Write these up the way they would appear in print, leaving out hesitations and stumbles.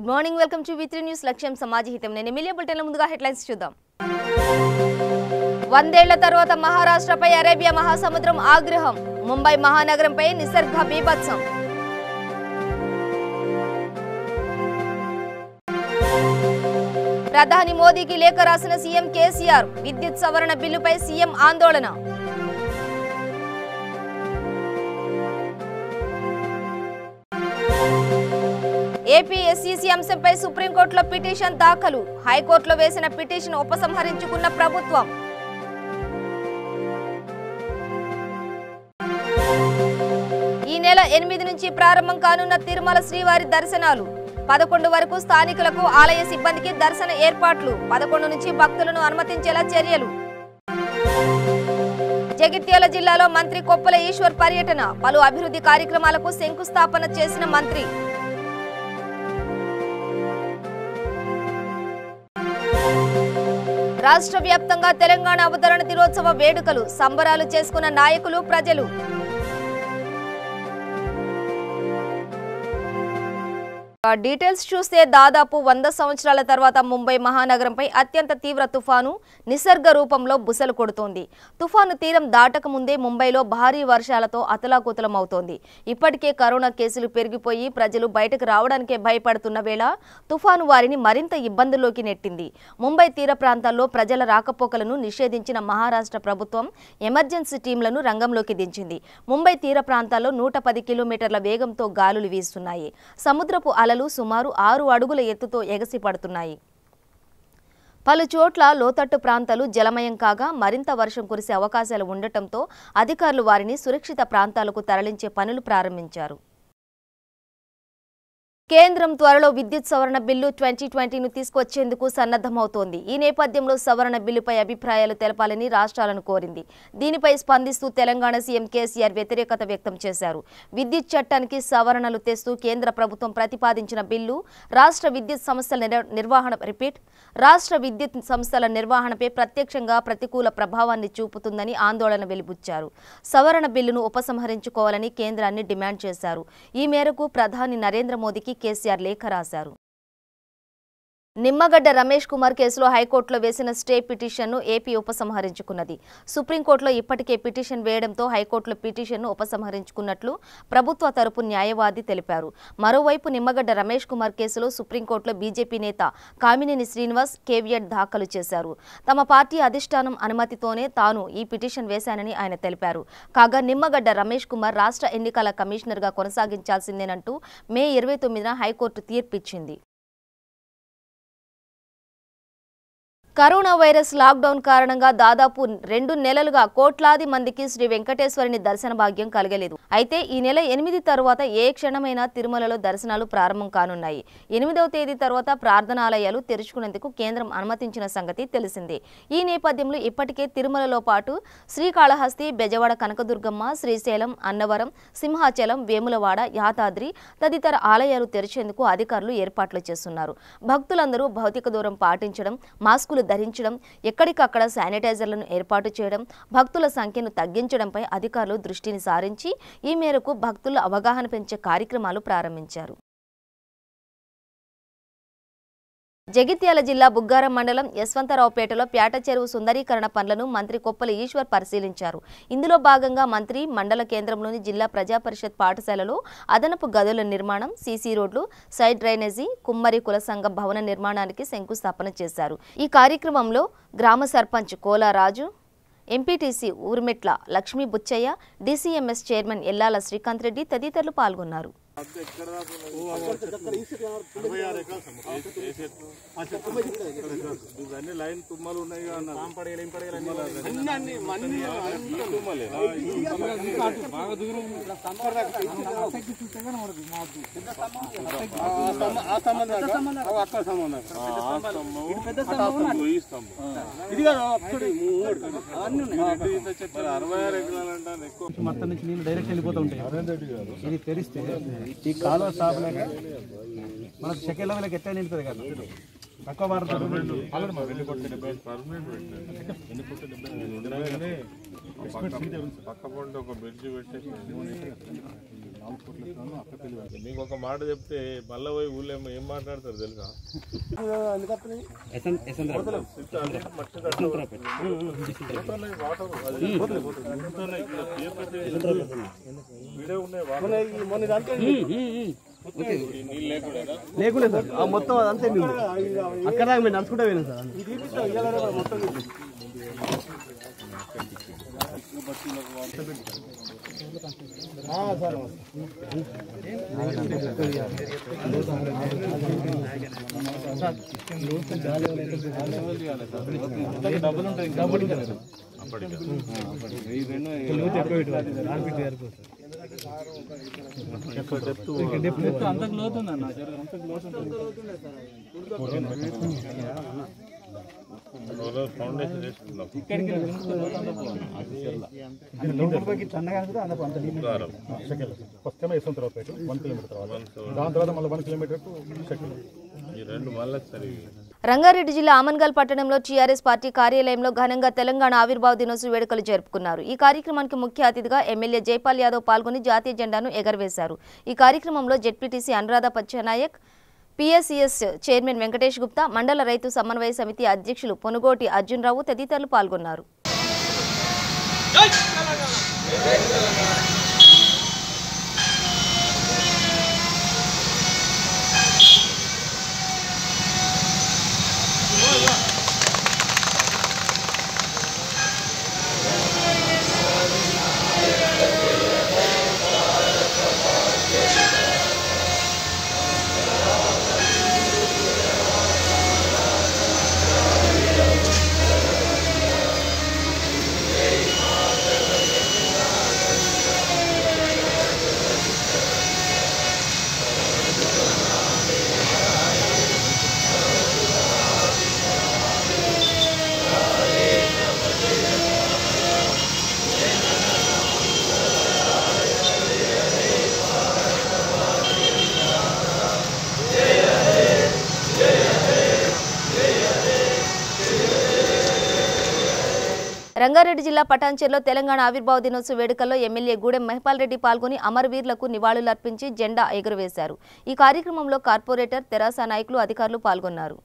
Good morning, welcome to V3 news. లక్ష్యం సమాజహితం. నేను MLA బులెటిన్ల ముందుగా హెడ్లైన్స్ చూద్దాం. 100 ఏళ్ల తర్వాత మహారాష్ట్రపై అరేబియా మహాసముద్రం ఆగ్రహం. ముంబై మహానగరంపై నిసర్గ బీభత్సం. ప్రధాని మోదీకి లేఖ రాసిన సీఎం కేసీఆర్. విద్యుత్ సవరణ బిల్లుపై సీఎం ఆందోళన. ఏపీ ఎస్ఈసీ అంశంపై సుప్రీంకోర్టులో పిటిషన్ దాఖలు. హైకోర్టులో వేసిన పిటిషన్ ఉపసంహరించుకున్న ప్రభుత్వం. ఈ నెల 8 నుంచి ప్రారంభం కానున్న తిరుమల శ్రీవారి దర్శనాలు. 11 వరకు స్థానికులకు, ఆలయ సిబ్బందికి దర్శన ఏర్పాట్లు. 11 నుంచి భక్తులను అనుమతించేలా చర్యలు. జగిత్యాల జిల్లాలో మంత్రి కొప్పుల ఈశ్వర్ పర్యటన. పలు అభివృద్ధి కార్యక్రమాలకు శంకుస్థాపన చేసిన మంత్రి. రాష్ట్ర వ్యాప్తంగా తెలంగాణ అవతరణ దినోత్సవ వేడుకలు. సంబరాలు చేసుకున్న నాయకులు, ప్రజలు. డీటెయిల్స్ చూస్తే దాదాపు 100 సంవత్సరాల తర్వాత ముంబై మహానగరంపై అత్యంత తీవ్ర తుఫాను నిసర్గ రూపంలో బుసలు కొడుతోంది. తుఫాను తీరం దాటక ముందే ముంబైలో భారీ వర్షాలతో అతలాకుతలమవుతోంది. ఇప్పటికే కరోనా కేసులు పెరిగిపోయి ప్రజలు బయటకు రావడానికే భయపడుతున్న వేళ తుఫాను వారిని మరింత ఇబ్బందుల్లోకి నెట్టింది. ముంబై తీర ప్రాంతాల్లో ప్రజల రాకపోకలను నిషేధించిన మహారాష్ట్ర ప్రభుత్వం ఎమర్జెన్సీ టీంలను రంగంలోకి దించింది. ముంబై తీర ప్రాంతాల్లో 110 కిలోమీటర్ల వేగంతో గాలులు వీస్తున్నాయి. సముద్రపు అలలు సుమారు 6 అడుగుల ఎత్తుతో ఎగసి పడుతున్నాయి. పలు చోట్ల లోతట్టు ప్రాంతాలు జలమయం కాగా మరింత వర్షం కురిసే అవకాశాలు ఉండటంతో అధికారులు వారిని సురక్షిత ప్రాంతాలకు తరలించే పనులు ప్రారంభించారు. కేంద్రం త్వరలో విద్యుత్ సవరణ బిల్లు 2020ను తీసుకొచ్చేందుకు సన్నద్ధమవుతోంది. ఈ నేపథ్యంలో సవరణ బిల్లుపై అభిప్రాయాలు తెలపాలని రాష్ట్రాలను కోరింది. దీనిపై స్పందిస్తూ తెలంగాణ సీఎం కేసీఆర్ వ్యతిరేకత వ్యక్తం చేశారు. విద్యుత్ చట్టానికి సవరణలు తెస్తూ కేంద్ర ప్రభుత్వం ప్రతిపాదించిన బిల్లు రాష్ట్ర విద్యుత్ సంస్థల నిర్వహణపై ప్రత్యక్షంగా ప్రతికూల ప్రభావాన్ని చూపుతుందని ఆందోళన వెలిబుచ్చారు. సవరణ బిల్లును ఉపసంహరించుకోవాలని కేంద్రాన్ని డిమాండ్ చేశారు. ఈ మేరకు ప్రధాని నరేంద్ర మోదీకి కేసీఆర్ లేఖ రాశారు. నిమ్మగడ్డ రమేష్ కుమార్ కేసులో హైకోర్టులో వేసిన స్టే పిటిషన్ను ఏపీ ఉపసంహరించుకున్నది. సుప్రీంకోర్టులో ఇప్పటికే పిటిషన్ వేయడంతో హైకోర్టులో పిటిషన్ను ఉపసంహరించుకున్నట్లు ప్రభుత్వ తరపు న్యాయవాది తెలిపారు. మరోవైపు నిమ్మగడ్డ రమేష్ కుమార్ కేసులో సుప్రీంకోర్టులో బీజేపీ నేత కామినేని శ్రీనివాస్ కేవియట్ దాఖలు చేశారు. తమ పార్టీ అధిష్టానం అనుమతితోనే తాను ఈ పిటిషన్ వేశానని ఆయన తెలిపారు. కాగా నిమ్మగడ్డ రమేష్ కుమార్ రాష్ట్ర ఎన్నికల కమిషనర్గా కొనసాగించాల్సిందేనంటూ మే 29న హైకోర్టు తీర్పిచ్చింది. కరోనా వైరస్ లాక్డౌన్ కారణంగా దాదాపు 2 నెలలుగా కోట్లాది మందికి శ్రీ వెంకటేశ్వరుని దర్శన భాగ్యం కలగలేదు. అయితే ఈ నెల 8 తర్వాత ఏ క్షణమైనా తిరుమలలో దర్శనాలు ప్రారంభం కానున్నాయి. 8వ తేదీ తర్వాత ప్రార్థనాలయాలు తెరుచుకునేందుకు కేంద్రం అనుమతించిన సంగతి తెలిసిందే. ఈ నేపథ్యంలో ఇప్పటికే తిరుమలలో పాటు శ్రీకాళహస్తి, బెజవాడ కనకదుర్గమ్మ, శ్రీశైలం, అన్నవరం, సింహాచలం, వేములవాడ, యాదాద్రి తదితర ఆలయాలు తెరిచేందుకు అధికారులు ఏర్పాట్లు చేస్తున్నారు. భక్తులందరూ భౌతిక దూరం పాటించడం, మాస్కులు ధరించడం, ఎక్కడికక్కడ శానిటైజర్లను ఏర్పాటు చేయడం, భక్తుల సంఖ్యను తగ్గించడంపై అధికారులు దృష్టిని సారించి ఈ మేరకు భక్తుల అవగాహన పెంచే కార్యక్రమాలు ప్రారంభించారు. జగిత్యాల జిల్లా బుగ్గారం మండలం యశ్వంతరావుపేటలో పేట చెరువు సుందరీకరణ పనులను మంత్రి కొప్పుల ఈశ్వర్ పరిశీలించారు. ఇందులో భాగంగా మంత్రి మండల కేంద్రంలోని జిల్లా ప్రజా పరిషత్ పాఠశాలలో అదనపు గదుల నిర్మాణం, సీసీ రోడ్లు, సైడ్ డ్రైనేజీ, కుమ్మరి కుల సంఘం భవన నిర్మాణానికి శంకుస్థాపన చేశారు. ఈ కార్యక్రమంలో గ్రామ sarpanch Kolaraju, MPTC Urmetla Lakshmi Buchaiah, DCMS chairman Ellala Srikanth Reddy తదితరులు పాల్గొన్నారు. లైన్ తుమ్మలు ఉన్నాయి మొత్తం నుంచి నీళ్ళు డైరెక్ట్ వెళ్ళిపోతూ ఉంటాయి. ఇది తెరిస్తే ఈ కాలువ స్టాప్ మనకు సెకండ్ లెవెల్కి ఎట్లా నిలుతుంది కదా, తక్కువ మారుతారు పక్క పంట ఒక బ్రిడ్జి పెట్టేసి మీకు ఒక మాట చెప్తే మళ్ళీ పోయి ఊళ్ళో ఏం మాట్లాడతారు తెలుసా? లేకుండా సార్ మొత్తం అదంతా అక్కడ దాకా మేము నడుచుకుంటా పోయినాం సార్. డబ్బులు ఉంటాయి అంతకు లోతుందన్న ఫౌండేషన్ చేసుకున్నాం. ఈ రెండు మళ్ళీ సరే రంగారెడ్డి జిల్లా ఆమన్గల్ పట్టణంలో టీఆర్ఎస్ పార్టీ కార్యాలయంలో ఘనంగా తెలంగాణ ఆవిర్భావ దినోత్సవ వేడుకలు జరుపుకున్నారు. ఈ కార్యక్రమానికి ముఖ్య అతిథిగా ఎమ్మెల్యే జైపాల్ యాదవ్ పాల్గొని జాతీయ జెండాను ఎగరవేశారు. ఈ కార్యక్రమంలో ZPTC Anuradha Pachanayak, PSCS chairman Venkatesh Gupta, మండల రైతు సమన్వయ సమితి అధ్యక్షులు పొనుగోటి అర్జున్రావు తదితరులు పాల్గొన్నారు. రంగారెడ్డి జిల్లా పటాన్చెరులో తెలంగాణ ఆవిర్భావ దినోత్సవ వేడుకల్లో ఎమ్మెల్యే గూడెం మహిపాల్ రెడ్డి పాల్గొని అమరవీరులకు నివాళులర్పించి జెండా ఎగురవేశారు. ఈ కార్యక్రమంలో కార్పొరేటర్, తెరాస నాయకులు, అధికారులు పాల్గొన్నారు.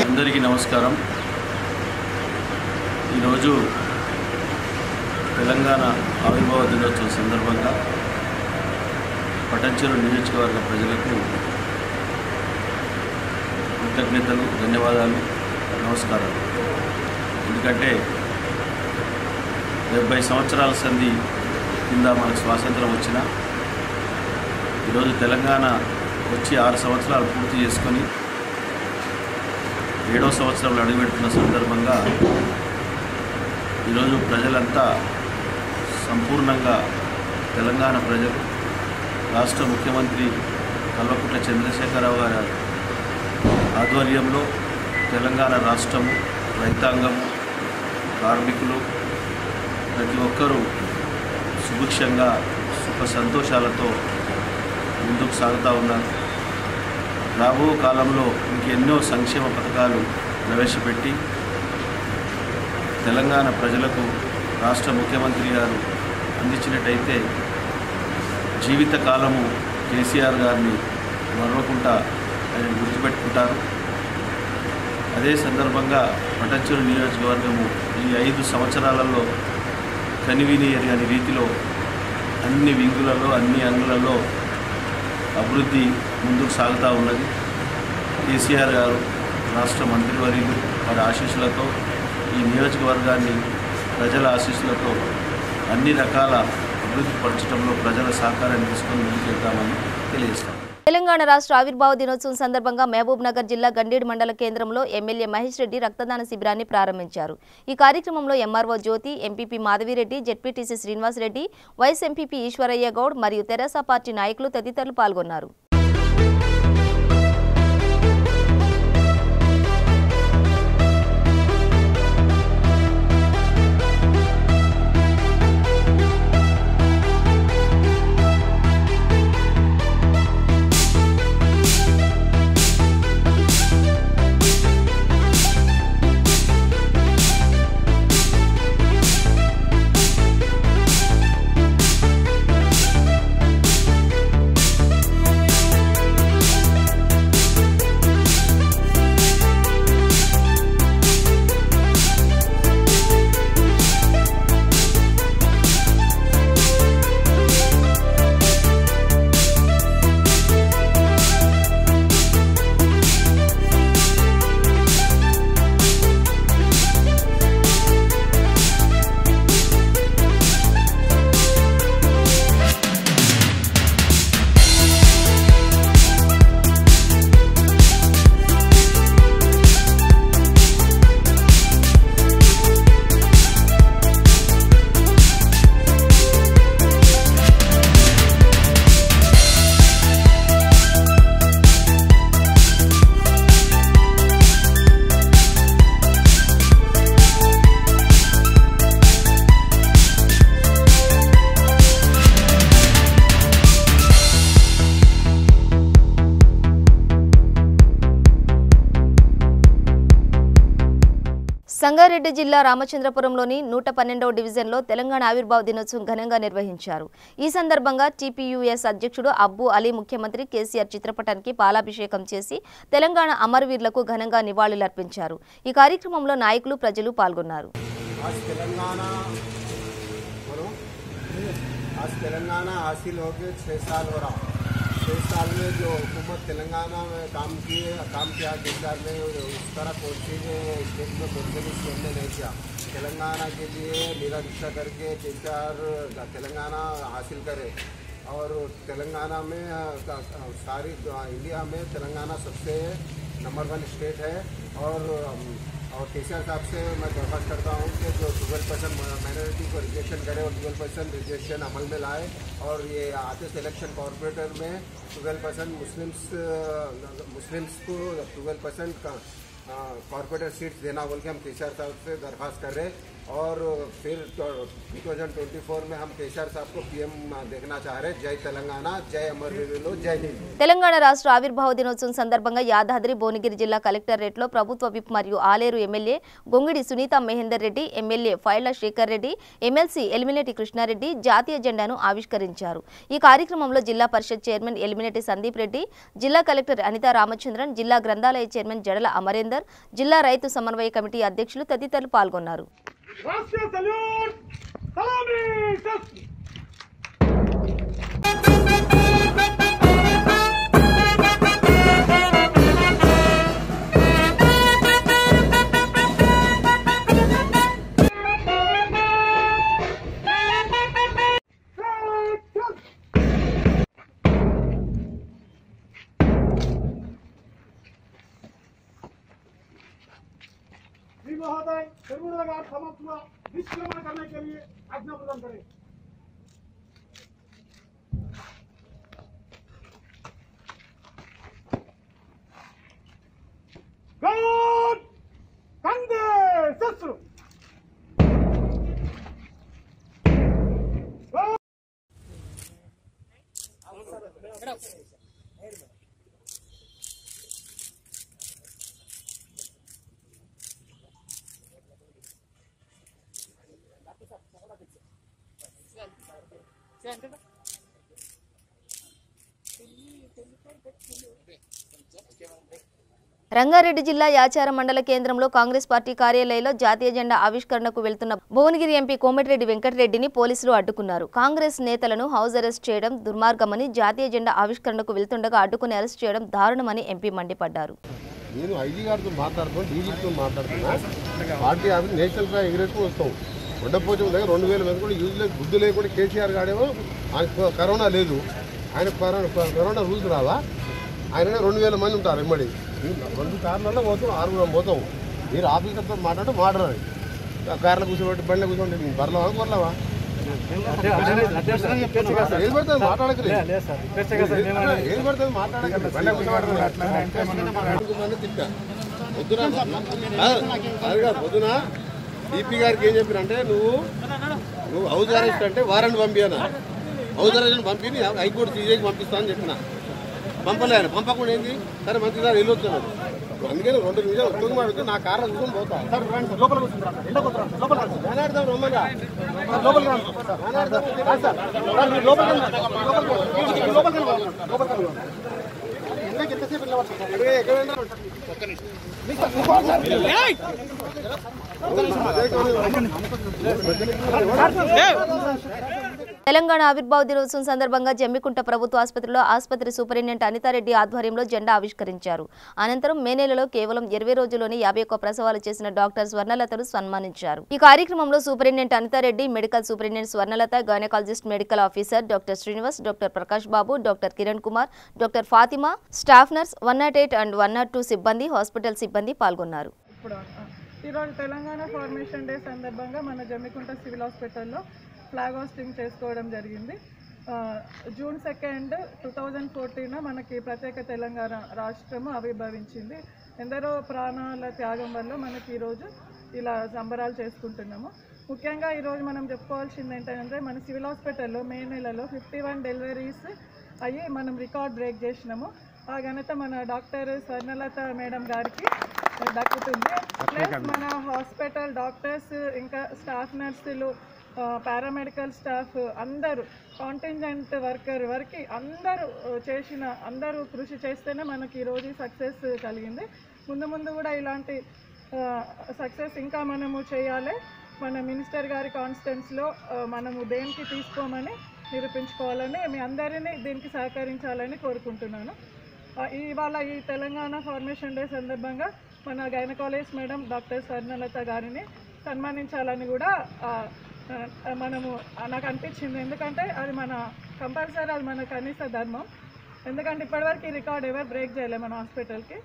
అందరికీ నమస్కారం. ఈరోజు తెలంగాణ ఆవిర్భావ దినోత్సవం సందర్భంగా పటాన్చెరు నియోజకవర్గ ప్రజలకు కృతజ్ఞతలు, ధన్యవాదాలు, నమస్కారాలు. ఎందుకంటే 70 సంవత్సరాల సంధి కింద మనకు స్వాతంత్రం వచ్చిన ఈరోజు తెలంగాణ వచ్చి 6 సంవత్సరాలు పూర్తి చేసుకొని 7వ సంవత్సరంలో అడుగుపెడుతున్న సందర్భంగా ఈరోజు ప్రజలంతా సంపూర్ణంగా తెలంగాణ ప్రజలు రాష్ట్ర ముఖ్యమంత్రి కల్వకుంట్ల చంద్రశేఖరరావు గారి ఆధ్వర్యంలో తెలంగాణ రాష్ట్రము, రైతాంగము, కార్మికులు ప్రతి ఒక్కరూ సుభిక్షంగా సుఖ సంతోషాలతో ముందుకు సాగుతూ ఉన్నారు. రాబో కాలంలో ఇంకెన్నో సంక్షేమ పథకాలు ప్రవేశపెట్టి తెలంగాణ ప్రజలకు రాష్ట్ర ముఖ్యమంత్రి గారు అందించినట్టయితే జీవితకాలము కేసీఆర్ గారిని మరవకుండా ఆయన గుర్తుపెట్టుకుంటారు. అదే సందర్భంగా పటాన్చెరు నియోజకవర్గము ఈ 5 సంవత్సరాలలో కనివిని ఎరగని రీతిలో అన్ని వింగులలో, అన్ని అంగులలో అభివృద్ధి ముందుకు సాగుతూ ఉన్నది. కేసీఆర్ గారు రాష్ట్ర మంత్రివర్యులు వారి ఆశీస్సులతో ఈ నియోజకవర్గాన్ని ప్రజల ఆశీస్సులతో అన్ని రకాల అభివృద్ధి పరచడంలో ప్రజల సహకారాన్ని తీసుకొని ముందుకెళ్తామని తెలియజేస్తాం. తెలంగాణ రాష్ట్ర ఆవిర్భావ దినోత్సవం సందర్భంగా మహబూబ్ నగర్ జిల్లా గండేడు మండల కేంద్రంలో ఎమ్మెల్యే మహేష్ రెడ్డి రక్తదాన శిబిరాన్ని ప్రారంభించారు. ఈ కార్యక్రమంలో MRO Jyothi, MPP Madhavireddy, ZPTC Srinivas Reddy, vice MPP Eshwaraiah Goud మరియు తెరాస పార్టీ నాయకులు తదితరులు పాల్గొన్నారు. సంగారెడ్డి జిల్లా రామచంద్రపురంలోని 112వ డివిజన్లో తెలంగాణ ఆవిర్భావ దినోత్సవం ఘనంగా నిర్వహించారు. ఈ సందర్భంగా టీపీయూఎస్ అధ్యక్షుడు అబ్బు అలీ ముఖ్యమంత్రి కేసీఆర్ చిత్రపటానికి పాలాభిషేకం చేసి తెలంగాణ అమరవీరులకు ఘనంగా నివాళులర్పించారు. ఈ కార్యక్రమంలో నాయకులు, ప్రజలు పాల్గొన్నారు. इस साल में जो हुकूमत तेलंगाना में काम किया केंद्र में उस तरह कोई स्टेट में कोई भी स्टेट ने नहीं किया। तेलंगाना के लिए निरीक्षा करके केंद्र तेलंगाना हासिल करे और तेलंगाना में सारी इंडिया में तेलंगाना सबसे नंबर 1 स्टेट है। और केसीआर साहब से मैं दरख्वास्त करता हूँ कि जो 12% माइनॉरिटी को रिजेक्शन करे और 12% रिजेक्शन अमल में लाए और ये आते इलेक्शन कॉर्पोरेटर में 12% मुस्लिम्स को 12% कॉर्पोरेटर सीट्स देना बोल के हम केसीआर साहब से दरख्वास्त कर रहे और फिर 2024 में हम केसीआर साहब को पीएम देखना चाह रहे। जय तेलंगाना, जय अमरवीरुలు, जय हिंद। తెలంగాణ రాష్ట్ర ఆవిర్భావ దినోత్సవం సందర్భంగా యాదాద్రి భువనగిరి జిల్లా కలెక్టరేట్లో ప్రభుత్వ విప్ మరియు Aleru MLA Gongidi Sunitha Mahender Reddy, MLA Pailla Shekar Reddy, MLC Elimineti Krishnareddy జాతీయ జెండాను ఆవిష్కరించారు. ఈ కార్యక్రమంలో జిల్లా పరిషత్ చైర్మన్ ఎలిమినేటి సందీప్ రెడ్డి, జిల్లా కలెక్టర్ అనితా రామచంద్రన్, జిల్లా గ్రంథాలయ చైర్మన్ జడల అమరేందర్, జిల్లా రైతు సమన్వయ కమిటీ అధ్యక్షులు తదితరులు పాల్గొన్నారు. राष्ट्रीय सल्यूट सलामी महोदय सर्वोदय घाट समाप्त हुआ, निष्क्रमण करने के लिए आज्ञा प्रदान करें। God, कंधे शस्त्र రంగారెడ్డి జిల్లా యాచారం మండల కేంద్రంలో కాంగ్రెస్ పార్టీ కార్యాలయంలో జాతీయ జెండా ఆవిష్కరణకు వెళ్తున్న భువనగిరి ఎంపీ కోమటిరెడ్డి వెంకటరెడ్డిని పోలీసులు అడ్డుకున్నారు. కాంగ్రెస్ నేతలను హౌస్ అరెస్ట్ చేయడం దుర్మార్గమని, జాతీయ జెండా ఆవిష్కరణకు వెళ్తుండగా అడ్డుకుని అరెస్ట్ చేయడం దారుణమని ఎంపీ మండిపడ్డారు. నేను ఐజీ గారితో మాట్లాడుతున్నాను, డీజీపీతో మాట్లాడుతున్నా. పార్టీ ఆఫీస్ నేషనల్ ఫ్లాగ్ ఎగిరేసుకుని వస్తాం. ఉండపోచం దగ్గర 2000 మంది కూడా యూజ్లెస్ బుద్ధి లేకుండా కేసీఆర్ గాడేమో కరోనా లేదు, ఆయన కరోనా రూల్స్ రావా? ఆయననే 2000 మంది ఉంటారు ఎమ్మడి 2 కార్లలో పోతాం 6 పోతాం. మీరు ఆఫీసర్తో మాట్లాడాలి కార్లో కూర్చోబెట్టి బండిలో కూర్చోండి బర్లవా బర్లవా ఏది పడుతుంది మాట్లాడకలేదు ఏది పడుతుంది మాట్లాడకండి బండి కూర్చోబెట్టమంది తిట్టా పొద్దున ఈపీ గారికి ఏం చెప్పినంటే నువ్వు హౌస్ అరెస్ట్ అంటే వారెంట్ పంపినా హౌస్ అరెస్ట్ పంపి హైకోర్టు సీజేకి పంపిస్తా అని చెప్పిన పంపలే ఆయన పంపకుండా ఏంది సరే మంచి సార్ వెళ్ళొస్తున్నాడు అందుకని 2 నిమిషాలు ఒక్క మాడితే నా కార్లో చూసుకొని పోతా తెలంగాణ ఆవిర్భావ దినోత్సవం సందర్భంగా జమ్మికుంట ప్రభుత్వ ఆసుపత్రిలో ఆసుపత్రి సూపరింటెండెంట్ అనితారెడ్డి ఆధ్వర్యంలో జెండా ఆవిష్కరించారు. అనంతరం మే నెలలో కేవలం 20 రోజుల్లోనే 51 ప్రసవాలు చేసిన డాక్టర్ స్వర్ణలతను సన్మానించారు. ఈ కార్యక్రమంలో superintendent Anitha Reddy, medical superintendent Swarnalatha, gynaecologist medical officer doctor Srinivas, doctor Prakash Babu, doctor Kiran Kumar, doctor Fatima, staff nurse 108 and 102 సిబ్బంది, హాస్పిటల్ సిబ్బంది పాల్గొన్నారు. ఈరోజు తెలంగాణ ఫార్మేషన్ డే సందర్భంగా మన జమ్మికుంట సివిల్ హాస్పిటల్లో ఫ్లాగ్ హోస్టింగ్ చేసుకోవడం జరిగింది. జూన్ 2, 2014 మనకి ప్రత్యేక తెలంగాణ రాష్ట్రము ఆవిర్భవించింది. ఎందరో ప్రాణాల త్యాగం వల్ల మనకి ఈరోజు ఇలా సంబరాలు చేసుకుంటున్నాము. ముఖ్యంగా ఈరోజు మనం చెప్పుకోవాల్సింది ఏంటంటే మన సివిల్ హాస్పిటల్లో మే నెలలో 51 డెలివరీస్ అయ్యి మనం రికార్డ్ బ్రేక్ చేసినాము. ఆ ఘనత మన డాక్టర్ స్వర్ణలత మేడం గారికి దక్కుతుంది. ప్లస్ మన హాస్పిటల్ డాక్టర్స్ ఇంకా స్టాఫ్ నర్సులు, పారామెడికల్ స్టాఫ్ అందరూ, కాంటింజెంట్ వర్కర్ వరకు అందరూ కృషి చేస్తేనే మనకి ఈరోజు సక్సెస్ కలిగింది. ముందు కూడా ఇలాంటి సక్సెస్ ఇంకా మనము చేయాలి. మన మినిస్టర్ గారి కాన్స్టిట్యున్సీలో మనము దేనికి తీసుకోమని నిరూపించుకోవాలని మీ అందరినీ దీనికి సహకరించాలని కోరుకుంటున్నాను. ఇవాళ ఈ తెలంగాణ ఫార్మేషన్ డే సందర్భంగా మన గైనకాలజిస్ట్ మేడం డాక్టర్ స్వర్ణలత గారిని సన్మానించాలని కూడా మనము నాకు అనిపించింది. ఎందుకంటే అది మన కంపల్సరీ, అది మన కనీస ధర్మం. ఎందుకంటే ఇప్పటివరకు ఈ రికార్డ్ ఎవరు బ్రేక్ చేయలేదు మన హాస్పిటల్కి.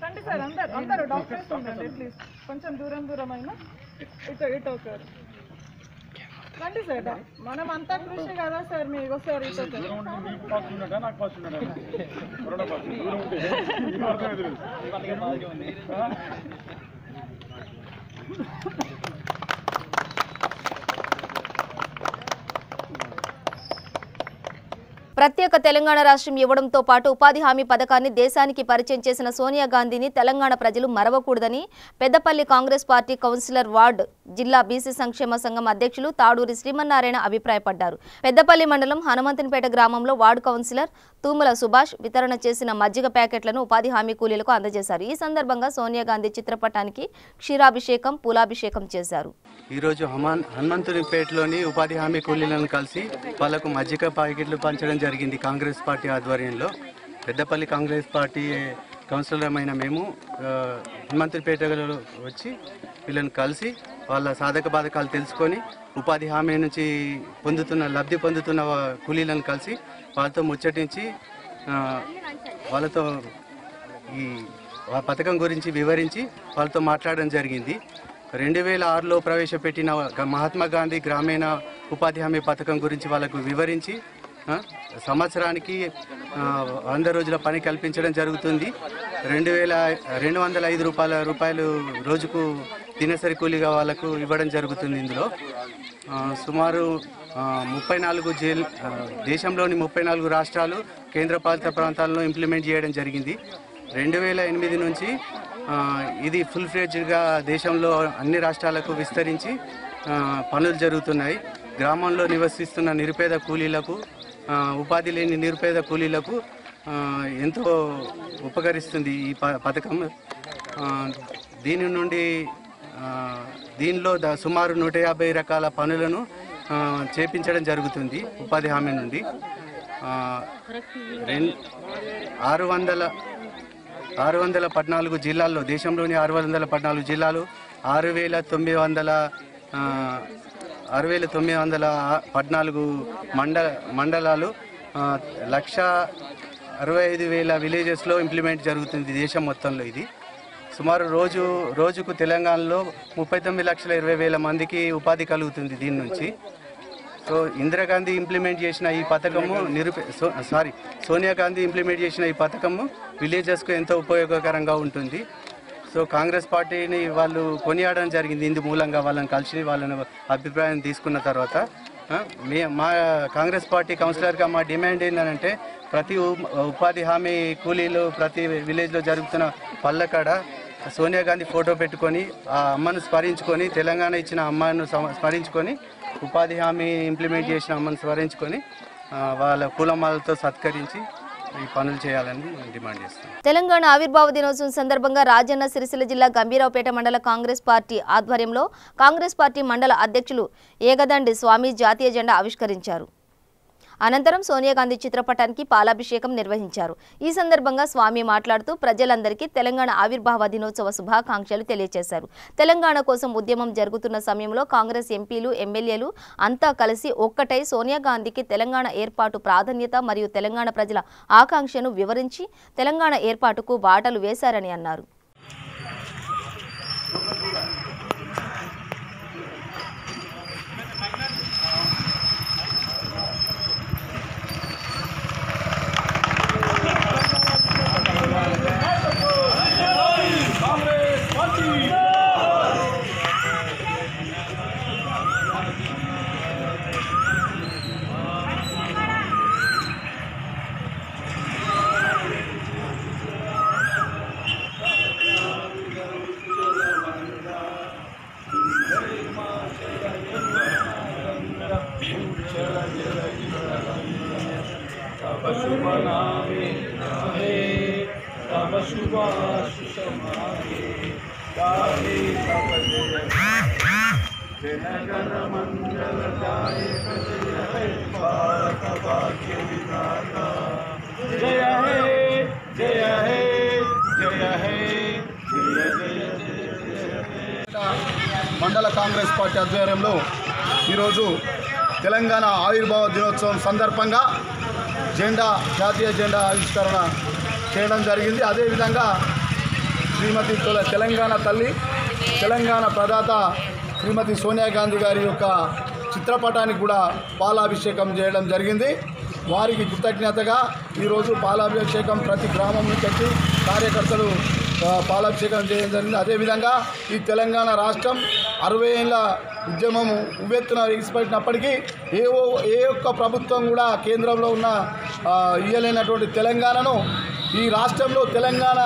రండి సార్, అందరూ డాక్టర్స్ ఉండండి. అట్లీస్ట్ కొంచెం దూరం అయినా ఇటు ఒకరు రండి సార్. మనం అంతా కృషి కదా సార్. మీకు ఒకసారి ప్రత్యేక తెలంగాణ రాష్ట్రం ఇవ్వడంతో పాటు ఉపాధి హామీ పథకాన్ని దేశానికి పరిచయం చేసిన సోనియా గాంధీని తెలంగాణ ప్రజలు మరవకూడదని Peddapalli Congress party councillor ward జిల్లా బీసీ సంక్షేమ సంఘం అధ్యక్షులు తాడూరి శ్రీమన్నారాయణ అభిప్రాయపడ్డారు. పెద్దపల్లి మండలం హనుమంతునిపేట గ్రామంలో వార్డు కౌన్సిలర్ తూముల సుభాష్ వితరణ చేసిన మజ్జిగ ప్యాకెట్లను ఉపాధి హామీ కూలీలకు అందజేశారు. ఈ సందర్భంగా సోనియా గాంధీ చిత్రపటానికి క్షీరాభిషేకం, పూలాభిషేకం చేశారు. ఈరోజు హనుమంతునిపేటలోని ఉపాధి హామీ కూలీలను కలిసి వాళ్లకు మజ్జిగ ప్యాకెట్లు పంచడం జరిగింది. కాంగ్రెస్ పార్టీ ఆధ్వర్యంలో పెద్దపల్లి కాంగ్రెస్ పార్టీ కౌన్సిలర్మైన మేము హనుమంతునిపేటలో వచ్చి వీళ్ళని కలిసి వాళ్ళ సాధక బాధకాలు తెలుసుకొని ఉపాధి హామీ నుంచి లబ్ధి పొందుతున్న కూలీలను కలిసి వాళ్ళతో ముచ్చటించి వాళ్ళతో ఈ పథకం గురించి వివరించి వాళ్ళతో మాట్లాడడం జరిగింది. 2006లో ప్రవేశపెట్టిన మహాత్మా గాంధీ గ్రామీణ ఉపాధి హామీ పథకం గురించి వాళ్ళకు వివరించి సంవత్సరానికి 100 రోజుల పని కల్పించడం జరుగుతుంది. 2205 రూపాయలు రోజుకు దినసరి కూలీగా వాళ్ళకు ఇవ్వడం జరుగుతుంది. ఇందులో సుమారు 34 దేశంలోని 34 రాష్ట్రాలు, కేంద్రపాలిత ప్రాంతాలను ఇంప్లిమెంట్ చేయడం జరిగింది. 2008 నుంచి ఇది ఫుల్ ఫ్లెడ్జ్డ్గా దేశంలో అన్ని రాష్ట్రాలకు విస్తరించి పనులు జరుగుతున్నాయి. గ్రామంలో నివసిస్తున్న నిరుపేద కూలీలకు, ఉపాధి లేని నిరుపేద కూలీలకు ఎంతో ఉపకరిస్తుంది ఈ పథకం. దీనిలో సుమారు 150 రకాల పనులను చేపించడం జరుగుతుంది ఉపాధి హామీ నుండి. 614 జిల్లాల్లో, దేశంలోని 614 జిల్లాలు, 6900 6,914 మండలాలు 1,65,000 విలేజెస్లో ఇంప్లిమెంట్ జరుగుతుంది దేశం మొత్తంలో. ఇది సుమారు రోజుకు తెలంగాణలో 39,20,000 మందికి ఉపాధి కలుగుతుంది దీని నుంచి. సో ఇందిరాగాంధీ ఇంప్లిమెంట్ చేసిన ఈ పథకము సోనియా గాంధీ ఇంప్లిమెంట్ చేసిన ఈ పథకము విలేజెస్కు ఎంతో ఉపయోగకరంగా ఉంటుంది. సో కాంగ్రెస్ పార్టీని వాళ్ళు కొనియాడడం జరిగింది. ఇందు మూలంగా వాళ్ళని కలిసి వాళ్ళని అభిప్రాయం తీసుకున్న తర్వాత మా కాంగ్రెస్ పార్టీ కౌన్సిలర్గా మా డిమాండ్ ఏంటంటే ప్రతి ఉపాధి హామీ కూలీలు ప్రతి విలేజ్లో జరుగుతున్న పల్లెకాడ సోనియా గాంధీ ఫోటో పెట్టుకొని ఆ అమ్మను స్మరించుకొని తెలంగాణ ఇచ్చిన అమ్మను స్మరించుకొని ఉపాధి హామీ ఇంప్లిమెంట్ చేసిన అమ్మను స్మరించుకొని వాళ్ళ పూలమాలతో సత్కరించి ఈ పనులు చేయాలని డిమాండ్ చేస్తాం. తెలంగాణ ఆవిర్భావ దినోత్సవం సందర్భంగా రాజన్న సిరిసిల్ల జిల్లా గంభీరావుపేట మండల కాంగ్రెస్ పార్టీ ఆధ్వర్యంలో కాంగ్రెస్ పార్టీ మండల అధ్యక్షులు ఏగదండి స్వామి జాతీయ జెండా ఆవిష్కరించారు. అనంతరం సోనియా గాంధీ చిత్రపటానికి పాలాభిషేకం నిర్వహించారు. ఈ సందర్భంగా స్వామి మాట్లాడుతూ ప్రజలందరికీ తెలంగాణ ఆవిర్భావ దినోత్సవ శుభాకాంక్షలు తెలియజేశారు. తెలంగాణ కోసం ఉద్యమం జరుగుతున్న సమయంలో కాంగ్రెస్ ఎంపీలు ఎమ్మెల్యేలు అంతా కలిసి ఒక్కటై సోనియా గాంధీకి తెలంగాణ ఏర్పాటు ప్రాధాన్యత మరియు తెలంగాణ ప్రజల ఆకాంక్షను వివరించి తెలంగాణ ఏర్పాటుకు బాటలు వేశారని అన్నారు. మండల కాంగ్రెస్ పార్టీ ఆధ్వర్యంలో ఈరోజు తెలంగాణ ఆవిర్భావ దినోత్సవం సందర్భంగా జాతీయ జెండా ఆవిష్కరణ చేయడం జరిగింది. అదేవిధంగా శ్రీమతి తెలంగాణ తల్లి తెలంగాణ ప్రదాత శ్రీమతి సోనియా గాంధీ గారి యొక్క చిత్రపటానికి కూడా పాలాభిషేకం చేయడం జరిగింది. వారికి కృతజ్ఞతగా ఈరోజు పాలాభిషేకం ప్రతి గ్రామం నుంచి వచ్చి కార్యకర్తలు పాలాభిషేకం చేయడం జరిగింది. అదేవిధంగా ఈ తెలంగాణ రాష్ట్రం 60 ఏళ్ళ ఉద్యమము ఉవ్వెత్తున ఎగిసిపట్టినప్పటికీ ఏ ఒక్క ప్రభుత్వం కూడా కేంద్రంలో ఉన్న ఇయ్యలేనటువంటి తెలంగాణను ఈ రాష్ట్రంలో తెలంగాణ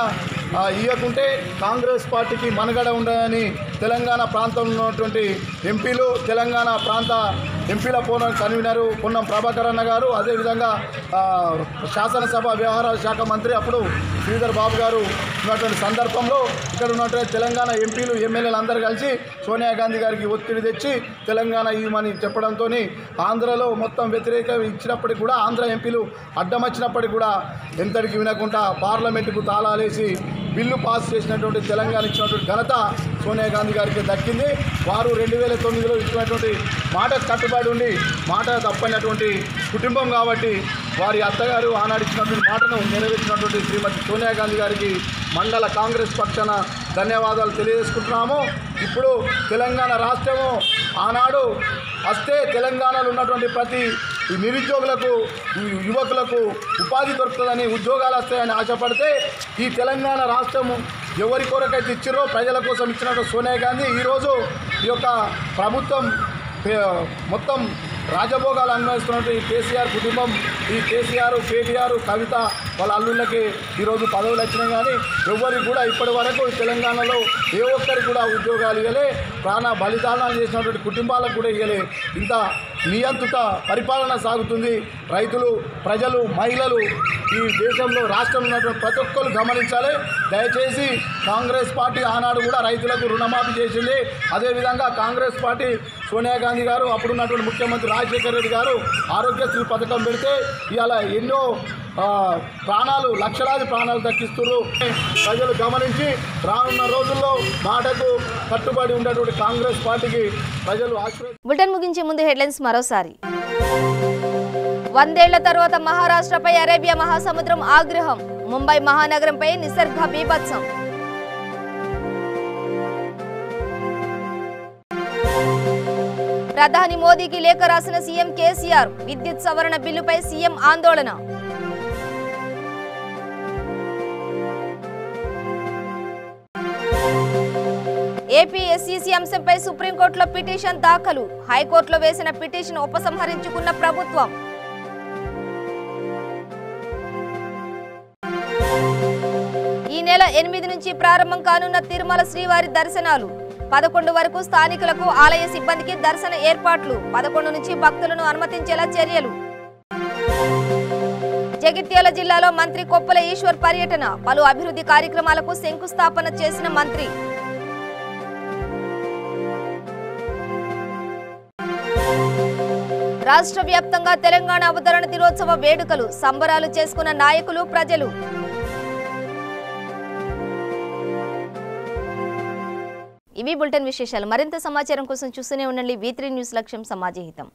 ఇవ్వకుంటే కాంగ్రెస్ పార్టీకి మనుగడ ఉండదని తెలంగాణ ప్రాంతంలో ఉన్నటువంటి ఎంపీలు తెలంగాణ ప్రాంత ఎంపీల కన్వీనరు పొన్నం ప్రభాకర్ అన్న గారు, అదేవిధంగా శాసనసభ వ్యవహారాల శాఖ మంత్రి అప్పుడు శ్రీధర్ బాబు గారు ఉన్నటువంటి సందర్భంలో ఇక్కడ ఉన్నటువంటి తెలంగాణ ఎంపీలు ఎమ్మెల్యేలు అందరూ కలిసి సోనియా గాంధీ గారికి ఒత్తిడి తెచ్చి తెలంగాణ ఇవ్వమని చెప్పడంతో ఆంధ్రలో మొత్తం వ్యతిరేకం ఇచ్చినప్పటికీ కూడా ఆంధ్ర ఎంపీలు అడ్డం వచ్చినప్పటికీ కూడా ఎంతటికి వినకుండా పార్లమెంటుకు తాళాలేసి బిల్లు పాస్ చేసినటువంటి తెలంగాణ ఇచ్చినటువంటి ఘనత సోనియా గాంధీ గారికి దక్కింది. వారు 2009లో ఇచ్చినటువంటి మాట కట్టుబడి ఉండి మాట తప్పనటువంటి కుటుంబం కాబట్టి వారి అత్తగారు ఆనాడు ఇచ్చినటువంటి మాటను నెరవేర్చినటువంటి శ్రీమతి సోనియా గాంధీ గారికి మండల కాంగ్రెస్ పక్షాన ధన్యవాదాలు తెలియజేసుకుంటున్నాము. ఇప్పుడు తెలంగాణ రాష్ట్రము ఆనాడు వస్తే తెలంగాణలో ఉన్నటువంటి ప్రతి నిరుద్యోగులకు యువకులకు ఉపాధి దొరుకుతుందని ఉద్యోగాలు వస్తాయని ఆశపడితే ఈ తెలంగాణ రాష్ట్రము ఎవరి కొరకైతే ఇచ్చారో ప్రజల కోసం ఇచ్చినట్టు సోనియా గాంధీ ఈరోజు ఈ యొక్క ప్రభుత్వం మొత్తం రాజభోగాలు అనుభవిస్తున్నట్టు ఈ కేసీఆర్ కుటుంబం, ఈ కేసీఆర్ కేటీఆర్ కవిత వాళ్ళ అల్లుళ్ళకి ఈరోజు పదవులు వచ్చినాయి. కానీ ఎవరికి కూడా ఇప్పటి వరకు తెలంగాణలో ఏ ఒక్కరికి కూడా ఉద్యోగాలు ఇవ్వలే, ప్రాణ బలిదానాలు చేసినటువంటి కుటుంబాలకు కూడా ఇవ్వలే. ఇంత నియంత్రిత పరిపాలన సాగుతుంది. రైతులు, ప్రజలు, మహిళలు ఈ దేశంలో రాష్ట్రంలో ఉన్నటువంటి ప్రతి ఒక్కరు గమనించాలి. దయచేసి కాంగ్రెస్ పార్టీ ఆనాడు కూడా రైతులకు రుణమాఫీ చేసింది. అదేవిధంగా కాంగ్రెస్ పార్టీ సోనియా గాంధీ గారు, అప్పుడున్నటువంటి ముఖ్యమంత్రి రాజశేఖర రెడ్డి గారు ఆరోగ్యశ్రీ పథకం పెడితే ఇవాళ ఎన్నో ప్రాణాలు, లక్షలాది ప్రాణాలు దక్కిస్తున్నారు. ప్రజలు గమనించి రానున్న రోజుల్లో మాటకు కట్టుబడి ఉన్నటువంటి కాంగ్రెస్ పార్టీకి ప్రజలు బులెటిన్ ముగించే ముందు హెడ్లైన్స్ మరోసారి. 100 ఏళ్ల తర్వాత మహారాష్ట్రపై అరేబియా మహాసముద్రం ఆగ్రహం. ముంబై మహానగరంపై నిసర్గ బీభత్సం. ప్రధాని మోదీకి లేఖ రాసిన సీఎం కేసీఆర్. విద్యుత్ సవరణ బిల్లుపై సీఎం ఆందోళన. ఏపీ ఎస్ఈసీ అంశంపై సుప్రీంకోర్టులో పిటిషన్ దాఖలు. హైకోర్టులో వేసిన పిటిషన్ ఉపసంహరించుకున్న ప్రభుత్వం. ఈ నెల 8 నుంచి ప్రారంభం కానున్న తిరుమల శ్రీవారి దర్శనాలు. 11 వరకు స్థానికులకు, ఆలయ సిబ్బందికి దర్శన ఏర్పాట్లు. 11 నుంచి భక్తులను అనుమతించేలా చర్యలు. జగిత్యాల జిల్లాలో మంత్రి కొప్పుల ఈశ్వర్ పర్యటన. పలు అభివృద్ధి కార్యక్రమాలకు శంకుస్థాపన చేసిన మంత్రి. రాష్ట్ర వ్యాప్తంగా తెలంగాణ అవతరణ దినోత్సవ వేడుకలు. సంబరాలు చేసుకున్న నాయకులు, ప్రజలు. ఇవి బులెటిన్ విశేషాలు. మరింత సమాచారం కోసం చూస్తూనే ఉండండి V3 న్యూస్. లక్ష్యం సమాజహితం.